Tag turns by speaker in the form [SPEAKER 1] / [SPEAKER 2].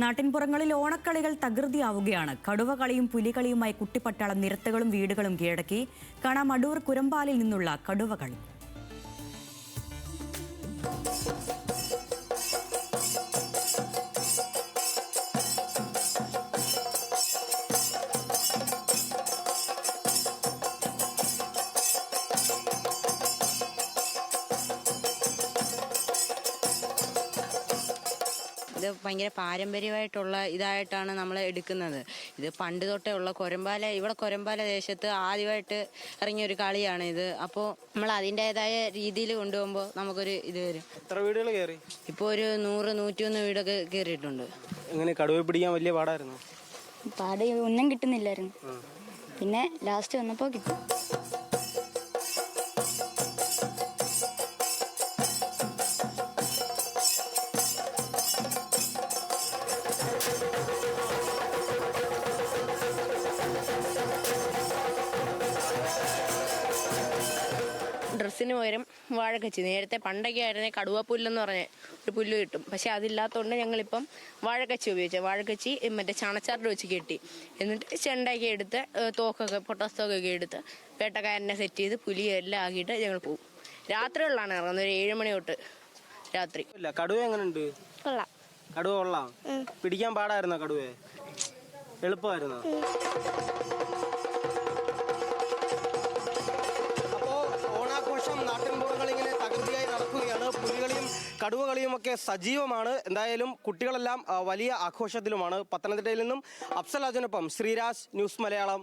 [SPEAKER 1] നാട്ടിൻപുറങ്ങളിൽ ഓണക്കളികൾ തകൃതിയാവുകയാണ്. കടുവകളിയും പുലികളിയുമായി കുട്ടിപ്പട്ടാളം നിരത്തുകളും വീടുകളും കീഴടക്കി. കാണാം അടൂർ കുരമ്പാലിൽ നിന്നുള്ള കടുവകളി.
[SPEAKER 2] ഇത് ഭയങ്കര പാരമ്പര്യമായിട്ടുള്ള ഇതായിട്ടാണ് നമ്മൾ എടുക്കുന്നത്. ഇത് പണ്ട് തൊട്ടേ ഉള്ള കൊരമ്പാല ദേശത്ത് ആദ്യമായിട്ട് ഇറങ്ങിയൊരു കളിയാണ് ഇത്. അപ്പോൾ നമ്മൾ അതിൻ്റെതായ രീതിയിൽ കൊണ്ടുപോകുമ്പോൾ നമുക്കൊരു ഇത് വരും.
[SPEAKER 3] എത്ര വീടുകൾ കയറി?
[SPEAKER 2] ഇപ്പോൾ ഒരു 100-101 വീടൊക്കെ കയറിയിട്ടുണ്ട്.
[SPEAKER 3] എങ്ങനെ കടുവ പിടിക്കാൻ വലിയ പാടായിരുന്നു?
[SPEAKER 4] ഒന്നും കിട്ടുന്നില്ലായിരുന്നു. പിന്നെ ലാസ്റ്റ് വന്നപ്പോൾ കിട്ടും.
[SPEAKER 5] ഡ്രസ്സിന് പകരം വാഴക്കച്ചി. നേരത്തെ പണ്ടൊക്കെ ആയിരുന്നേ കടുവ പുല്ലെന്ന് പറഞ്ഞ ഒരു പുല്ല് കിട്ടും. പക്ഷെ അതില്ലാത്തതുകൊണ്ട് ഞങ്ങളിപ്പം വാഴക്കച്ചി ഉപയോഗിച്ചത്. വാഴക്കച്ചി മറ്റേ ചണച്ചാറിൽ വെച്ച് കെട്ടി, എന്നിട്ട് ചെണ്ടയൊക്കെ എടുത്ത് പൊട്ടാസ് തോക്കൊക്കെ എടുത്ത് വേട്ടക്കാരനെ സെറ്റ് ചെയ്ത് പുലിയെല്ലാം ആക്കിയിട്ട് ഞങ്ങൾ പോകും. രാത്രികളിലാണ് ഇറങ്ങുന്നത്. ഒരു 7 മണി തൊട്ട് രാത്രി.
[SPEAKER 3] കടുവ എങ്ങനെയുണ്ട്? കടുവ കൊള്ളാം. പിടിക്കാൻ പാടായിരുന്നോ കടുവയെ? എളുപ്പമായിരുന്നോ? നാട്ടിൻപുറങ്ങൾ ഇങ്ങനെ തകൃതിയായി നടക്കുകയാണ്. പുലികളിയും കടുവകളിയും ഒക്കെ സജീവമാണ്. എന്തായാലും കുട്ടികളെല്ലാം വലിയ ആഘോഷത്തിലുമാണ്. പത്തനംതിട്ടയിൽ നിന്നും അഫ്സൽ അജനൊപ്പം ശ്രീരാജ്, ന്യൂസ് മലയാളം.